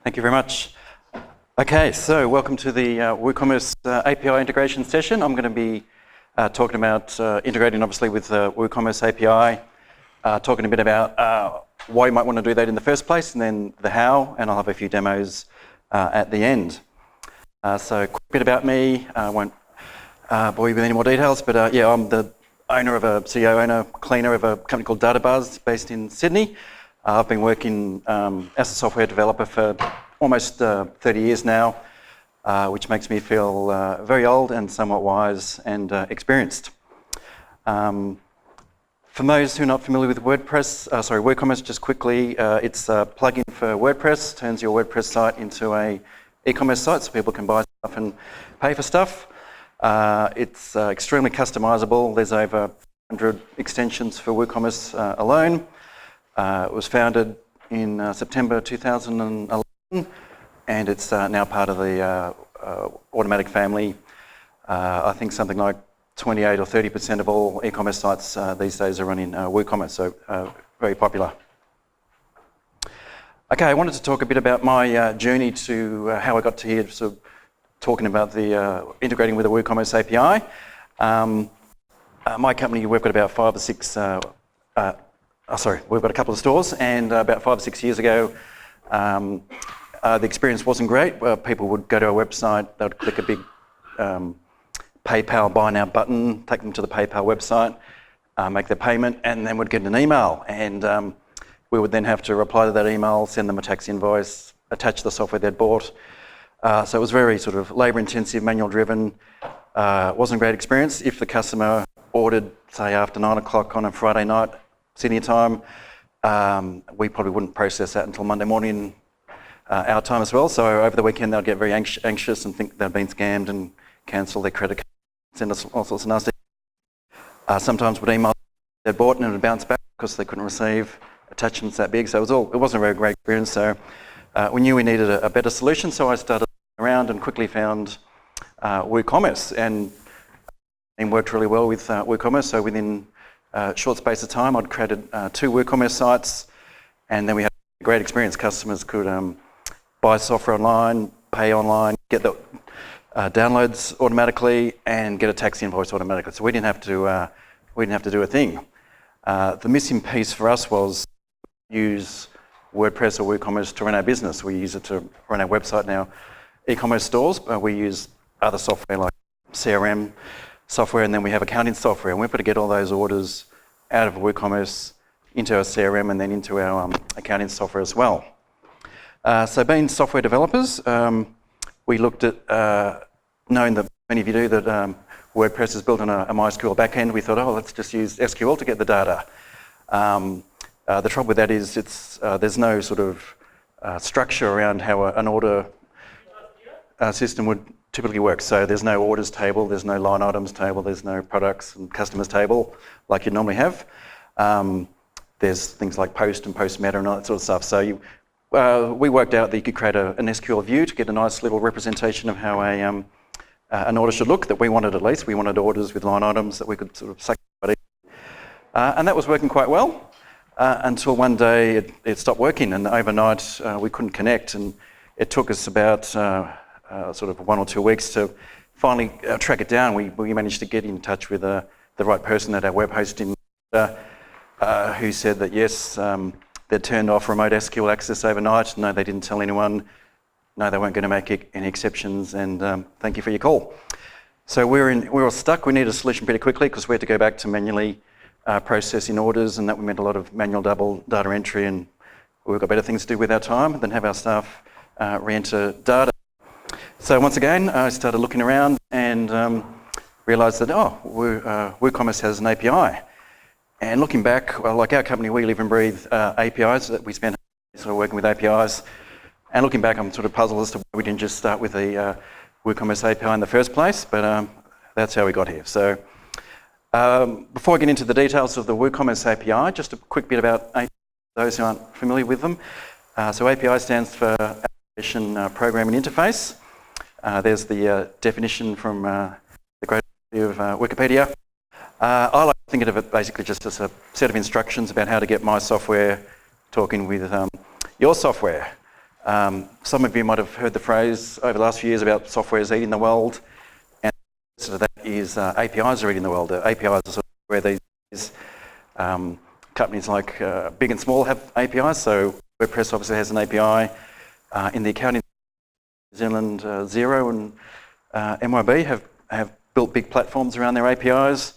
Thank you very much. Okay, so welcome to the WooCommerce API integration session. I'm going to be talking about integrating obviously with the WooCommerce API, talking a bit about why you might want to do that in the first place, and then the how, and I'll have a few demos at the end. So a quick bit about me. I won't bore you with any more details, but yeah, I'm the CEO, cleaner of a company called DataBuzz based in Sydney. I've been working as a software developer for almost 30 years now, which makes me feel very old and somewhat wise and experienced. For those who are not familiar with WooCommerce, just quickly, it's a plugin for WordPress, turns your WordPress site into a e-commerce site so people can buy stuff and pay for stuff. It's extremely customizable. There's over 100 extensions for WooCommerce alone. It was founded in September 2011, and it's now part of the Automatic family. I think something like 28 or 30% of all e-commerce sites these days are running WooCommerce, so very popular. Okay, I wanted to talk a bit about my journey to how I got to here, sort of talking about the integrating with the WooCommerce API. My company, we've got about 5 or 6. We've got a couple of stores, and about 5 or 6 years ago, the experience wasn't great. People would go to our website, they would click a big PayPal buy now button, take them to the PayPal website, make their payment, and then would get an email. And we would then have to reply to that email, send them a tax invoice, attach the software they'd bought. So it was very sort of labour-intensive, manual-driven. Wasn't a great experience. If the customer ordered, say, after 9 o'clock on a Friday night, Sydney time, we probably wouldn't process that until Monday morning our time as well. So over the weekend they'd get very anxious and think they'd been scammed and cancel their credit card, send us all sorts of nasty. Sometimes would email they'd bought and it would bounce back because they couldn't receive attachments that big. So it wasn't a very great experience. So we knew we needed a better solution. So I started around and quickly found WooCommerce, and it worked really well with WooCommerce. So within a short space of time, I'd created 2 WooCommerce sites, and then we had a great experience. Customers could buy software online, pay online, get the downloads automatically, and get a tax invoice automatically. So we didn't have to do a thing. The missing piece for us was use WordPress or WooCommerce to run our business. We use it to run our website now, e-commerce stores, but we use other software like CRM software, and then we have accounting software, and we've got to get all those orders out of WooCommerce into our CRM and then into our accounting software as well. So being software developers, we looked at, knowing that many of you do, that WordPress is built on a MySQL backend. We thought, let's just use SQL to get the data. The trouble with that is there's no sort of structure around how an order system would typically works. So there's no orders table, there's no line items table, there's no products and customers table like you normally have. There's things like post and post meta and all that sort of stuff. So we worked out that you could create an SQL view to get a nice little representation of how an order should look, that we wanted at least. We wanted orders with line items that we could sort of suck. And that was working quite well until one day it stopped working, and overnight we couldn't connect, and it took us about sort of 1 or 2 weeks to finally track it down. We managed to get in touch with the right person at our web hosting who said that yes, they'd turned off remote SQL access overnight. No, they didn't tell anyone. No, they weren't going to make any exceptions, and thank you for your call. So we were stuck. We needed a solution pretty quickly because we had to go back to manually processing orders, and that meant a lot of manual double data entry, and we've got better things to do with our time than have our staff re-enter data. So once again, I started looking around and realised that, WooCommerce has an API. And looking back, well, like our company, we live and breathe APIs. That we spend sort of working with APIs. And looking back, I'm sort of puzzled as to why we didn't just start with the WooCommerce API in the first place, but that's how we got here. So before I get into the details of the WooCommerce API, just a quick bit about those who aren't familiar with them. So API stands for Application Programming Interface. There's the definition from the great of Wikipedia. I like to think of it basically just as a set of instructions about how to get my software talking with your software. Some of you might have heard the phrase over the last few years about software is eating the world, and the answer to that is APIs are eating the world. APIs are sort of where these companies like big and small have APIs. So WordPress obviously has an API. In the accounting, New Zealand, Xero and MYB have built big platforms around their APIs.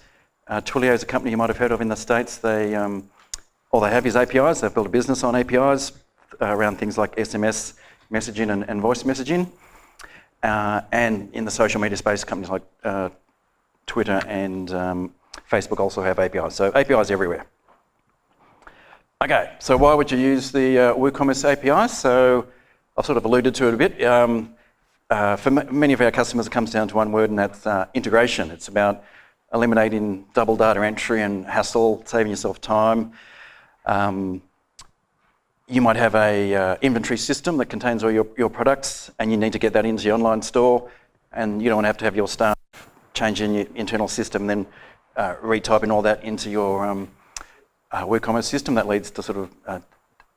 Twilio is a company you might have heard of in the States. All they have is APIs. They've built a business on APIs around things like SMS messaging and voice messaging. And in the social media space, companies like Twitter and Facebook also have APIs. So APIs everywhere. Okay, so why would you use the WooCommerce API? So I've sort of alluded to it a bit. For many of our customers, it comes down to one word, and that's integration. It's about eliminating double data entry and hassle, saving yourself time. You might have a inventory system that contains all your products, and you need to get that into your online store, and you don't want to have your staff changing your internal system and then retyping all that into your WooCommerce system. That leads to sort of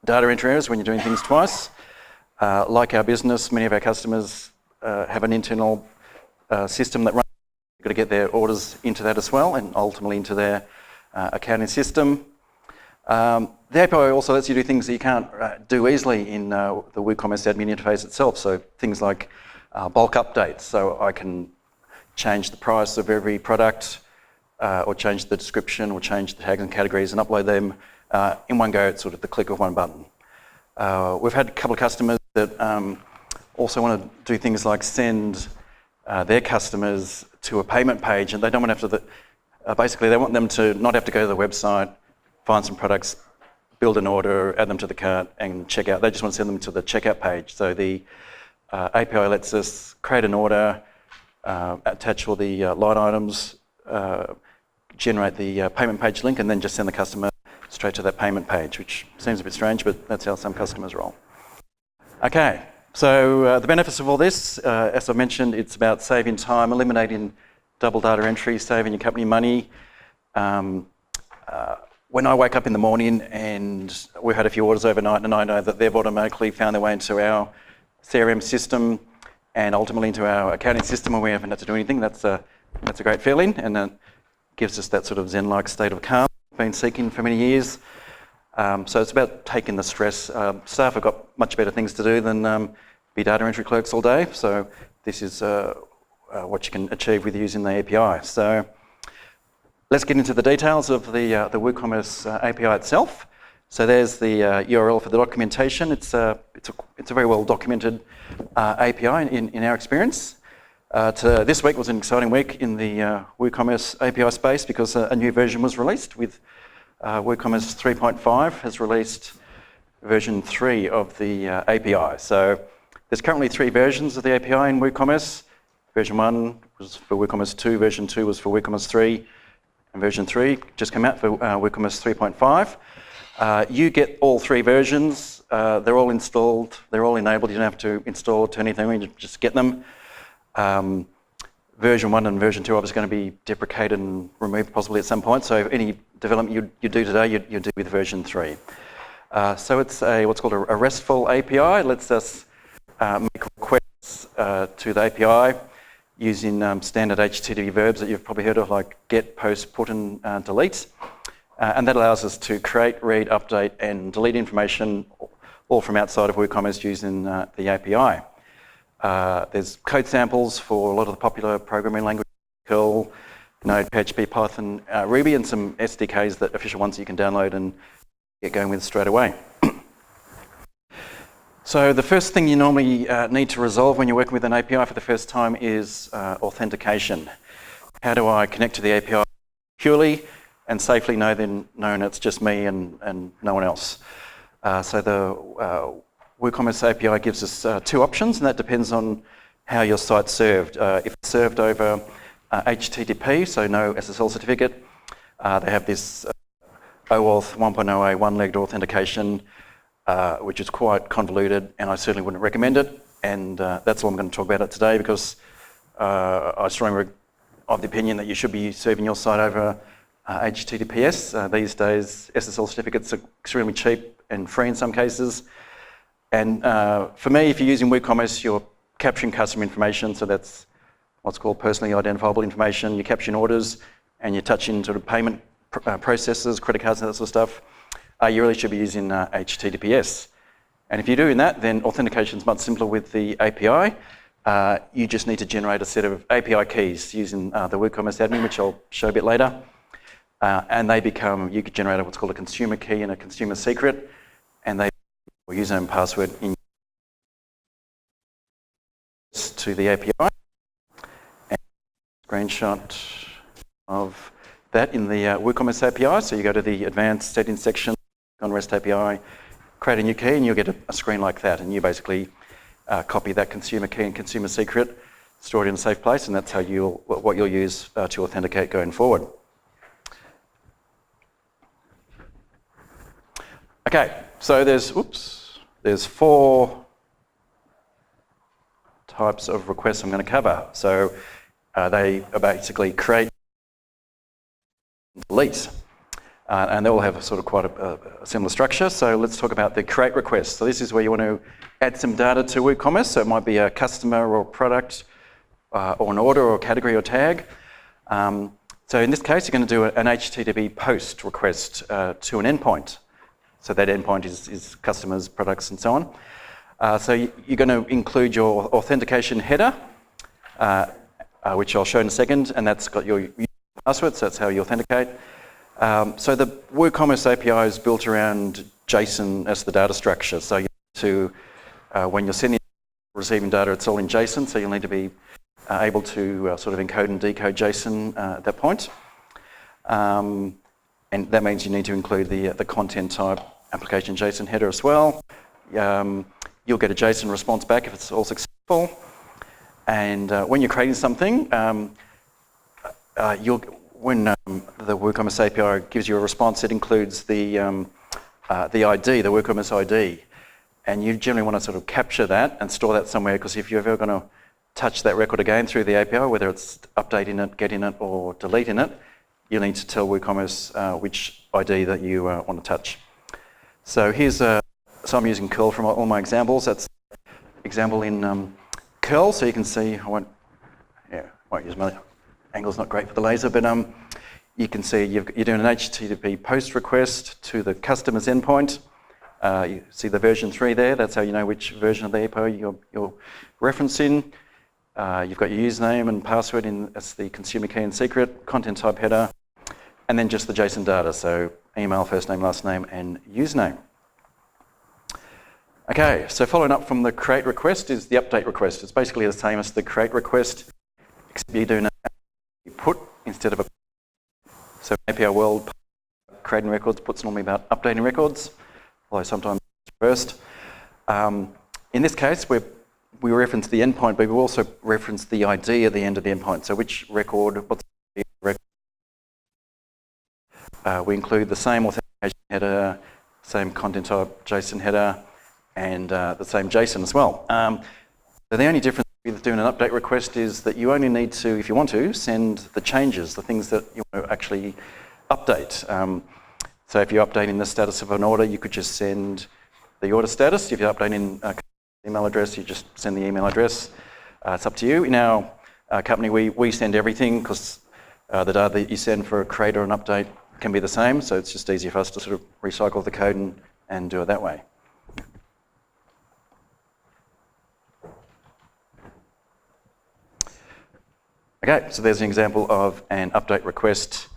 data entry errors when you're doing things twice. Like our business, many of our customers have an internal system that runs. You've got to get their orders into that as well, and ultimately into their accounting system. The API also lets you do things that you can't do easily in the WooCommerce admin interface itself. So things like bulk updates. So I can change the price of every product, or change the description, or change the tags and categories and upload them in one go at sort of the click of one button. We've had a couple of customers that also want to do things like send their customers to a payment page, and they don't want to have to, basically they want them to not have to go to the website, find some products, build an order, add them to the cart and check out. They just want to send them to the checkout page. So the API lets us create an order, attach all the line items, generate the payment page link, and then just send the customer straight to that payment page, which seems a bit strange, but that's how some customers roll. Okay, so the benefits of all this, as I mentioned, it's about saving time, eliminating double data entry, saving your company money. When I wake up in the morning and we've had a few orders overnight, and I know that they've automatically found their way into our CRM system and ultimately into our accounting system, and we haven't had to do anything, that's a great feeling, and it gives us that sort of Zen-like state of calm we've been seeking for many years. So it's about taking the stress. Staff have got much better things to do than be data entry clerks all day. So this is what you can achieve with using the API. So let's get into the details of the WooCommerce API itself. So there's the URL for the documentation. It's a very well documented API in our experience. This week was an exciting week in the WooCommerce API space because a new version was released with WooCommerce 3.5 has released version 3 of the API. So there's currently 3 versions of the API in WooCommerce. Version 1 was for WooCommerce 2, version 2 was for WooCommerce 3, and version 3 just came out for WooCommerce 3.5. You get all 3 versions. They're all installed. They're all enabled. You don't have to install or turn anything on. You just get them. Version 1 and version 2 are obviously going to be deprecated and removed possibly at some point. So any development you do today, you do with version 3. So it's what's called a RESTful API. It lets us make requests to the API using standard HTTP verbs that you've probably heard of, like get, post, put, and delete. And that allows us to create, read, update, and delete information all from outside of WooCommerce using the API. There's code samples for a lot of the popular programming languages, Perl, Node, PHP, Python, Ruby, and some SDKs, that official ones that you can download and get going with straight away. So the first thing you normally need to resolve when you're working with an API for the first time is authentication. How do I connect to the API securely and safely knowing it's just me and no one else? So the WooCommerce API gives us 2 options, and that depends on how your site's served. If it's served over HTTP, so no SSL certificate, they have this OAuth 1.0a one-legged authentication, which is quite convoluted, and I certainly wouldn't recommend it. And that's all I'm going to talk about it today, because I strongly of the opinion that you should be serving your site over HTTPS. These days, SSL certificates are extremely cheap and free in some cases. And for me, if you're using WooCommerce, you're capturing customer information, so that's what's called personally identifiable information. You're capturing orders, and you're touching sort of payment processes, credit cards, and that sort of stuff. You really should be using HTTPS. And if you're doing that, then authentication is much simpler with the API. You just need to generate a set of API keys using the WooCommerce admin, which I'll show a bit later. And they become, you could generate what's called a consumer key and a consumer secret, and they username and password in to the API. And screenshot of that in the WooCommerce API. So you go to the advanced settings section on REST API, create a new key, and you'll get a screen like that. And you basically copy that consumer key and consumer secret, store it in a safe place, and that's how what you'll use to authenticate going forward. Okay, so there's 4 types of requests I'm going to cover. So they are basically create, delete, and they all have sort of quite a similar structure. So let's talk about the create request. So this is where you want to add some data to WooCommerce. So it might be a customer or product or an order or category or tag. So in this case, you're going to do an HTTP post request to an endpoint. So that endpoint is customers, products, and so on. So you're going to include your authentication header, which I'll show in a second, and that's got your password, so that's how you authenticate. So the WooCommerce API is built around JSON as the data structure. So you need to, when you're sending, receiving data, it's all in JSON, so you'll need to be able to sort of encode and decode JSON at that point. And that means you need to include the content type application JSON header as well. You'll get a JSON response back if it's all successful. And when you're creating something, when the WooCommerce API gives you a response, it includes the ID, the WooCommerce ID. And you generally want to sort of capture that and store that somewhere, because if you're ever going to touch that record again through the API, whether it's updating it, getting it, or deleting it, you need to tell WooCommerce which ID that you want to touch. So here's so I'm using curl from all my examples. That's example in curl, so you can see I won't use my angle's not great for the laser, but you can see you're doing an HTTP post request to the customer's endpoint. You see the version 3 there. That's how you know which version of the API you're referencing. You've got your username and password as the consumer key and secret, content type header, and then just the JSON data, so email, first name, last name, and username. Okay, so following up from the create request is the update request. It's basically the same as the create request, except you're doing a put instead of a. So API world, creating records, put's normally about updating records, although sometimes first. In this case, we reference the endpoint, but we also reference the ID at the end of the endpoint. So which record, what's the record? We include the same authentication header, same content type JSON header, and the same JSON as well. So the only difference with doing an update request is that you only need to, if you want to, send the changes, the things that you want to actually update. So if you're updating the status of an order, you could just send the order status. If you're updating email address, you just send the email address. It's up to you. In our company, we send everything, because the data that you send for a create or an update can be the same, so it's just easier for us to sort of recycle the code and do it that way. Okay, so there's an example of an update request,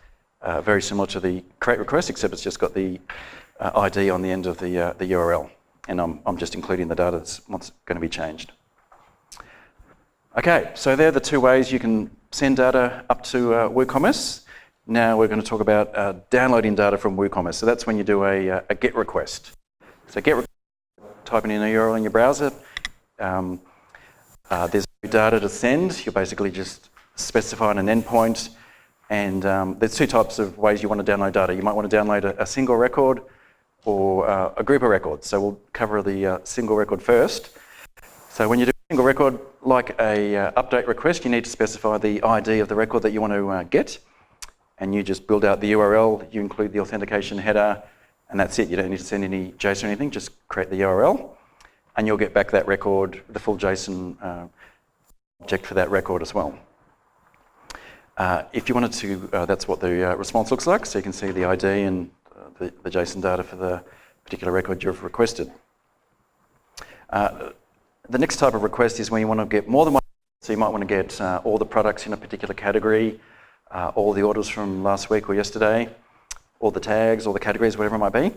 very similar to the create request, except it's just got the ID on the end of the URL. And I'm just including the data that's what's going to be changed. Okay, so they're the 2 ways you can send data up to WooCommerce. Now we're going to talk about downloading data from WooCommerce. So that's when you do a GET request. So GET request, typing in a URL in your browser. There's no data to send. You're basically just specifying an endpoint. And there's 2 types of ways you want to download data. You might want to download a single record or a group of records. So we'll cover the single record first. So when you do a single record, like a update request, you need to specify the ID of the record that you want to get. And you just build out the URL, you include the authentication header, and that's it. You don't need to send any JSON or anything, just create the URL. and you'll get back that record, the full JSON object for that record as well. If you wanted to, that's what the response looks like. So you can see the ID and the JSON data for the particular record you've requested. The next type of request is when you want to get more than one. So you might want to get all the products in a particular category, all the orders from last week or yesterday, all the tags, all the categories, whatever it might be.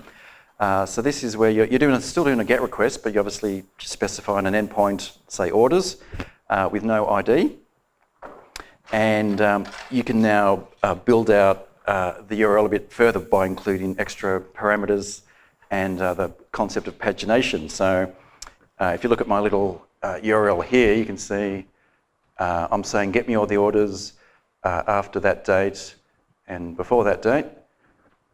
So this is where you're still doing a GET request, but you're obviously specifying an endpoint, say orders, with no ID. And you can now build out the URL a bit further by including extra parameters and the concept of pagination. So if you look at my little URL here, you can see I'm saying get me all the orders after that date and before that date,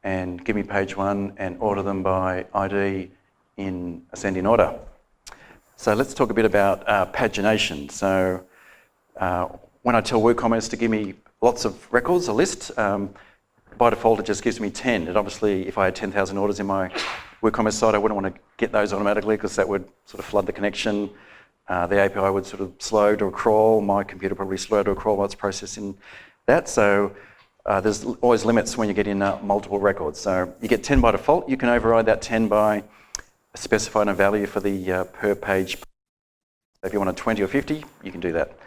and give me page one and order them by ID in ascending order. So let's talk a bit about pagination. So when I tell WooCommerce to give me lots of records, a list, by default it just gives me 10. And obviously if I had 10,000 orders in my WooCommerce site, I wouldn't want to get those automatically because that would sort of flood the connection. The API would sort of slow to a crawl. My computer probably slow to a crawl while it's processing that. So there's always limits when you get in multiple records. So you get 10 by default. You can override that 10 by specifying a value for the per page. If you want a 20 or 50, you can do that.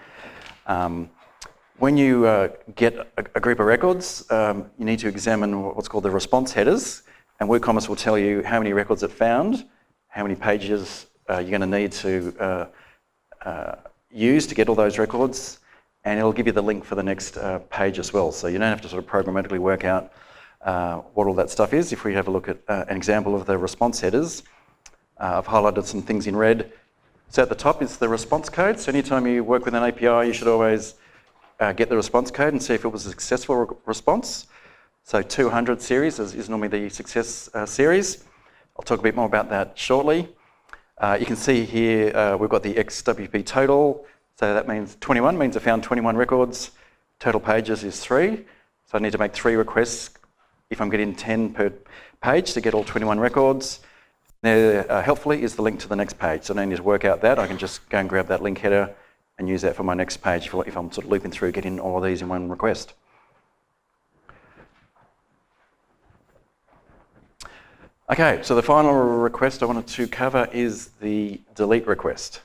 When you get a group of records, you need to examine what's called the response headers, and WooCommerce will tell you how many records it found, how many pages you're going to need to use to get all those records, and it'll give you the link for the next page as well. So you don't have to sort of programmatically work out what all that stuff is. If we have a look at an example of the response headers, I've highlighted some things in red. So at the top is the response code. So anytime you work with an API, you should always get the response code and see if it was a successful response. So 200 series is normally the success series. I'll talk a bit more about that shortly. You can see here we've got the XWP total. So that means 21 means I found 21 records. Total pages is 3. So I need to make 3 requests if I'm getting 10 per page to get all 21 records. There, helpfully, is the link to the next page. So I don't need to work out that. I can just go and grab that link header and use that for my next page if I'm sort of looping through getting all of these in one request. Okay, so the final request I wanted to cover is the delete request.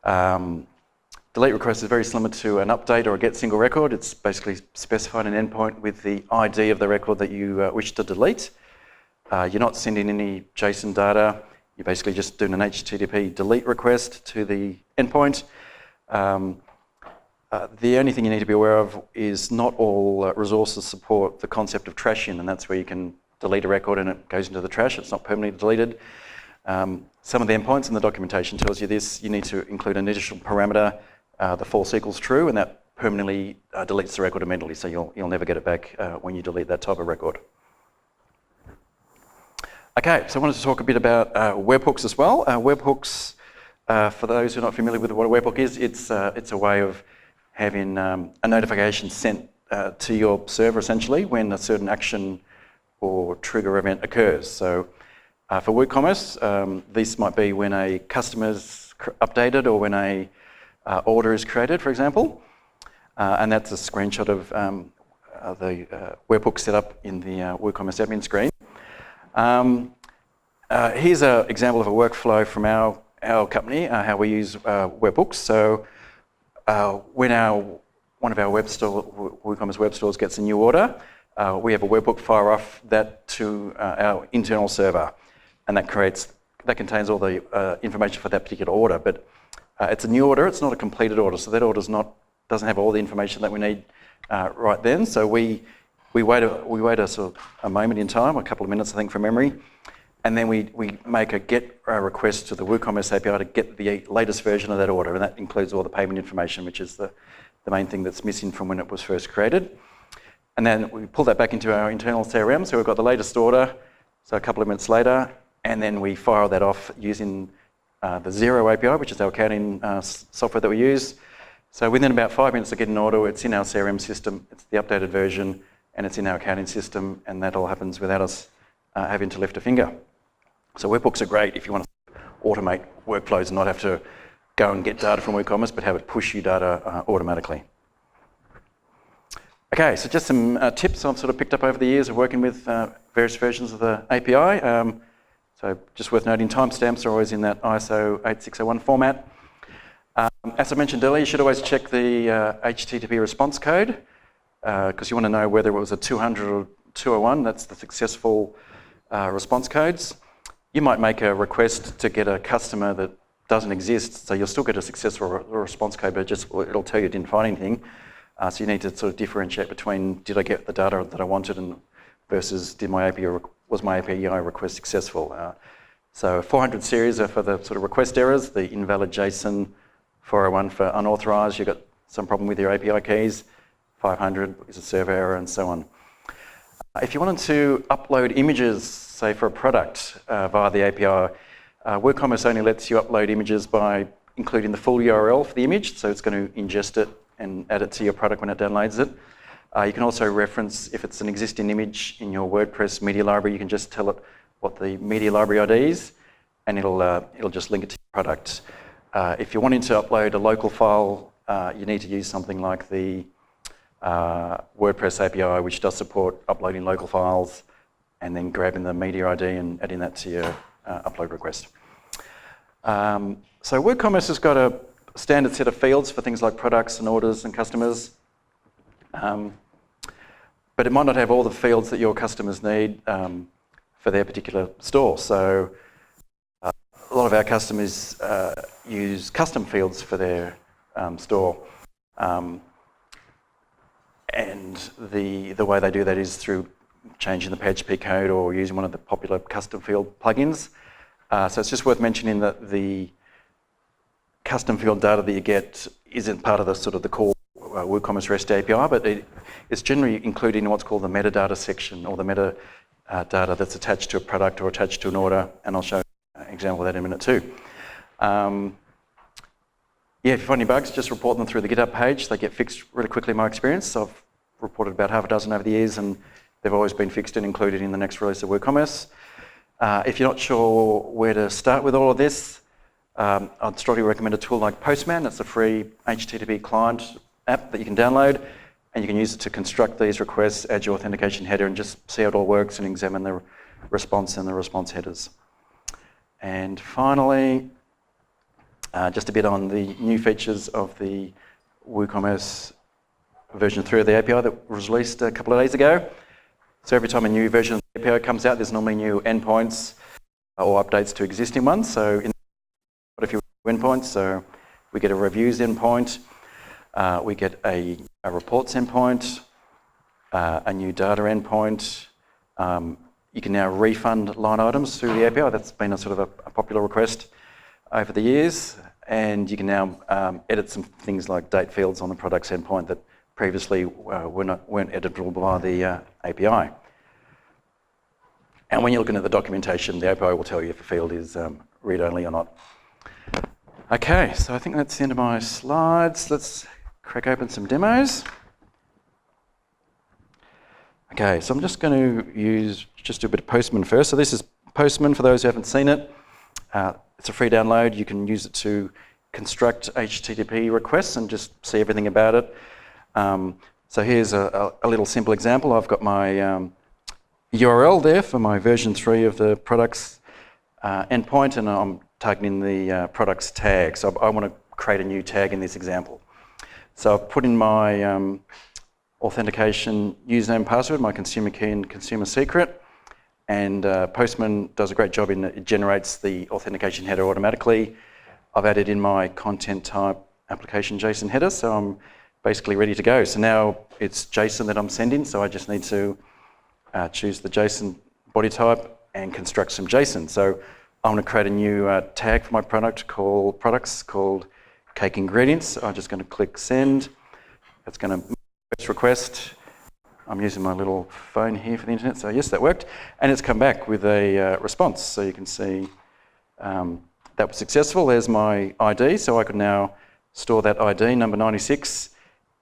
Delete request is very similar to an update or a get single record. It's basically specifying an endpoint with the ID of the record that you wish to delete. You're not sending any JSON data. You're basically just doing an HTTP delete request to the endpoint. The only thing you need to be aware of is not all resources support the concept of trashing, and that's where you can delete a record and it goes into the trash. It's not permanently deleted. Some of the endpoints in the documentation tells you this. You need to include an additional parameter, the false equals true, and that permanently deletes the record immediately, so you'll never get it back when you delete that type of record. Okay, so I wanted to talk a bit about webhooks as well. Webhooks, for those who are not familiar with what a webhook is, it's a way of having a notification sent to your server essentially when a certain action or trigger event occurs. So for WooCommerce, this might be when a customer's updated or when a order is created, for example. And that's a screenshot of the webhook set up in the WooCommerce admin screen. Here's an example of a workflow from our company, how we use webhooks. So when one of our WooCommerce web stores gets a new order, we have a webhook fire off that to our internal server, and that contains all the information for that particular order. But it's a new order; it's not a completed order, so that order doesn't have all the information that we need right then. So we wait a sort of a moment in time, a couple of minutes, I think, from memory, and then we make a GET request to the WooCommerce API to get the latest version of that order, and that includes all the payment information, which is the main thing that's missing from when it was first created. And then we pull that back into our internal CRM, so we've got the latest order, so a couple of minutes later, and then we fire that off using the Xero API, which is our accounting software that we use. So within about 5 minutes of getting an order, it's in our CRM system, it's the updated version, and it's in our accounting system, and that all happens without us having to lift a finger. So webhooks are great if you want to automate workflows and not have to go and get data from WooCommerce, but have it push you data automatically. Okay, so just some tips I've sort of picked up over the years of working with various versions of the API. So just worth noting, timestamps are always in that ISO 8601 format. As I mentioned earlier, you should always check the HTTP response code because you want to know whether it was a 200 or 201. That's the successful response codes. You might make a request to get a customer that doesn't exist, so you'll still get a successful response code, but it'll tell you it didn't find anything. So you need to sort of differentiate between did I get the data that I wanted and versus was my API request successful. So 400 series are for the sort of request errors, the invalid JSON, 401 for unauthorized, you've got some problem with your API keys, 500 is a server error, and so on. If you wanted to upload images, say for a product via the API, WooCommerce only lets you upload images by including the full URL for the image, so it's going to ingest it and add it to your product when it downloads it. You can also reference, if it's an existing image in your WordPress media library, you can just tell it what the media library ID is, and it'll just link it to your product. If you're wanting to upload a local file, you need to use something like the WordPress API, which does support uploading local files and then grabbing the media ID and adding that to your upload request. So WooCommerce has got a standard set of fields for things like products and orders and customers. But it might not have all the fields that your customers need for their particular store. So a lot of our customers use custom fields for their store. And the way they do that is through changing the PHP code or using one of the popular custom field plugins. So it's just worth mentioning that the custom field data that you get isn't part of the sort of the core WooCommerce REST API, but it's generally included in what's called the metadata section, or the metadata that's attached to a product or attached to an order, and I'll show an example of that in a minute too. Yeah, if you find any bugs, just report them through the GitHub page. They get fixed really quickly in my experience. So I've reported about half a dozen over the years, and they've always been fixed and included in the next release of WooCommerce. If you're not sure where to start with all of this, I'd strongly recommend a tool like Postman. It's a free HTTP client app that you can download, and you can use it to construct these requests, add your authentication header, and just see how it all works and examine the response and the response headers. And finally, just a bit on the new features of the WooCommerce version 3 of the API that was released a couple of days ago. So every time a new version of the API comes out, there's normally new endpoints or updates to existing ones. So in quite a few endpoints, so we get a reviews endpoint, we get a reports endpoint, a new data endpoint. You can now refund line items through the API. That's been a sort of a popular request over the years. And you can now edit some things like date fields on the products endpoint that previously weren't editable via the API. And when you're looking at the documentation, the API will tell you if a field is read-only or not. Okay, so I think that's the end of my slides. Let's crack open some demos. Okay, so I'm just going to just do a bit of Postman first. So this is Postman for those who haven't seen it. It's a free download. You can use it to construct HTTP requests and just see everything about it. So here's a little simple example. I've got my URL there for my version 3 of the products endpoint, and I'm targeting the products tag. So I want to create a new tag in this example. So I've put in my authentication username and password, my consumer key and consumer secret, and Postman does a great job in that it generates the authentication header automatically. I've added in my content type application JSON header, so I'm basically ready to go. So now it's JSON that I'm sending, so I just need to choose the JSON body type and construct some JSON. So I want to create a new tag for my product called cake ingredients. So I'm just going to click send. That's going to request. I'm using my little phone here for the internet, so yes, that worked. And it's come back with a response. So you can see that was successful. There's my ID, so I could now store that ID, number 96,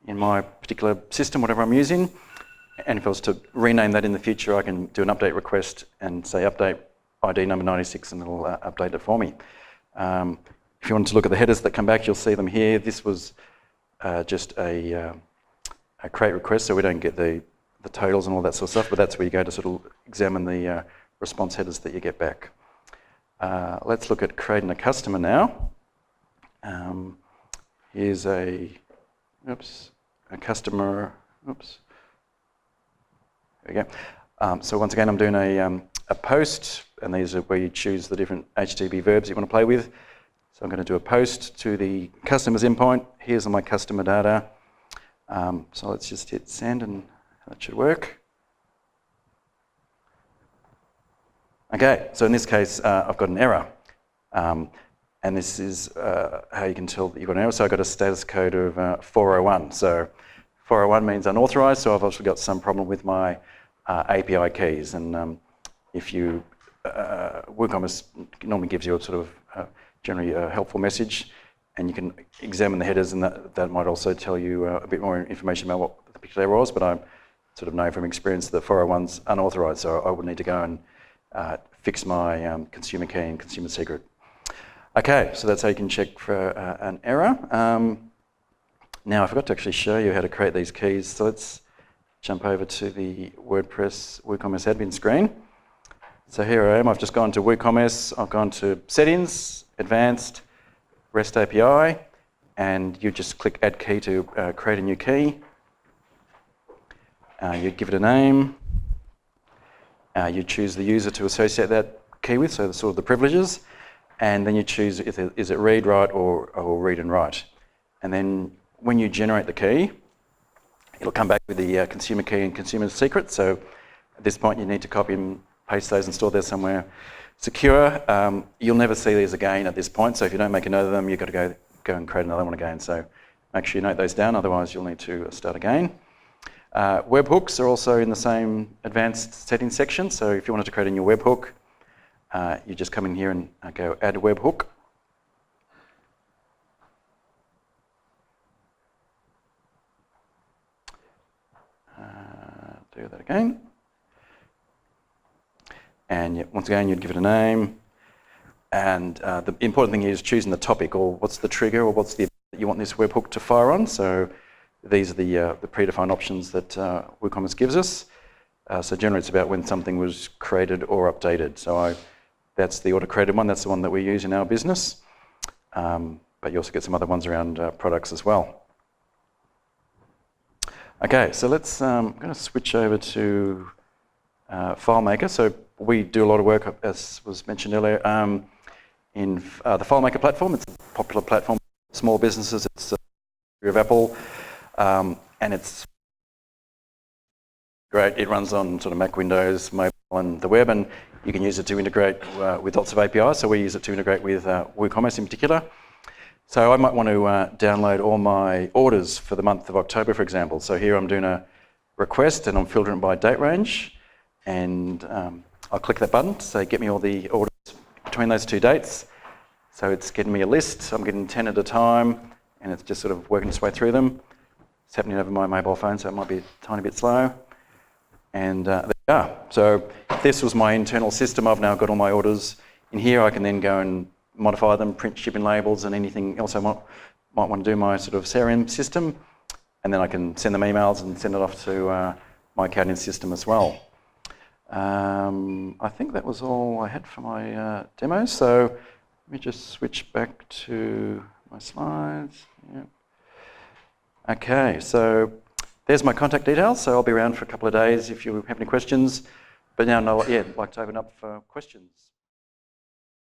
in my particular system, whatever I'm using. And if I was to rename that in the future, I can do an update request and say update ID number 96 and it'll update it for me. If you want to look at the headers that come back, you'll see them here. This was just a create request, so we don't get the totals and all that sort of stuff, but that's where you go to sort of examine the response headers that you get back. Let's look at creating a customer now. Here's a customer, there we go. So once again, I'm doing a post, and these are where you choose the different HTTP verbs you want to play with. So I'm going to do a post to the customer's endpoint. Here's all my customer data. So let's just hit send, and that should work. Okay, so in this case, I've got an error. And this is how you can tell that you've got an error. So I've got a status code of 401. So 401 means unauthorized, so I've also got some problem with my API keys. And if you, WooCommerce normally gives you a sort of generally a helpful message, and you can examine the headers, and that might also tell you a bit more information about what the particular error was, but I sort of know from experience that 401's unauthorized, so I would need to go and fix my consumer key and consumer secret. Okay, so that's how you can check for an error. Now I forgot to actually show you how to create these keys, so let's jump over to the WordPress WooCommerce admin screen. So here I am, I've just gone to WooCommerce, I've gone to Settings, Advanced, REST API, and you just click Add Key to create a new key. You give it a name. You choose the user to associate that key with, so the sort of the privileges, and then you choose is it read, write, or read and write. And then when you generate the key, it'll come back with the consumer key and consumer secret. So at this point, you need to copy and paste those and store those somewhere secure. You'll never see these again at this point, so if you don't make a note of them, you've got to go and create another one again. So make sure you note those down, otherwise you'll need to start again. Webhooks are also in the same advanced settings section, so if you wanted to create a new webhook, you just come in here and go add a webhook. Do that again. And once again, you'd give it a name. And the important thing is choosing the topic, or what's the trigger, or what's the event that you want this webhook to fire on. So these are the predefined options that WooCommerce gives us. So generally it's about when something was created or updated. So that's the auto-created one, that's the one that we use in our business. But you also get some other ones around products as well. Okay, so let's, I'm going to switch over to FileMaker. So we do a lot of work, as was mentioned earlier, in the FileMaker platform. It's a popular platform for small businesses. It's of Apple, and it's great. It runs on sort of Mac, Windows, mobile, and the web, and you can use it to integrate with lots of APIs. So we use it to integrate with WooCommerce in particular. So I might want to download all my orders for the month of October, for example. So here I'm doing a request, and I'm filtering by date range, and I'll click that button to say get me all the orders between those two dates. So it's getting me a list. I'm getting 10 at a time, and it's just sort of working its way through them. It's happening over my mobile phone, so it might be a tiny bit slow. And there we are. So if this was my internal system, I've now got all my orders in here. I can then go and modify them, print shipping labels, and anything else I might want to do my sort of CRM system. And then I can send them emails and send it off to my accounting system as well. I think that was all I had for my demo. So let me just switch back to my slides. Yep. Okay, so there's my contact details. So I'll be around for a couple of days if you have any questions. But now, I'd like to open up for questions.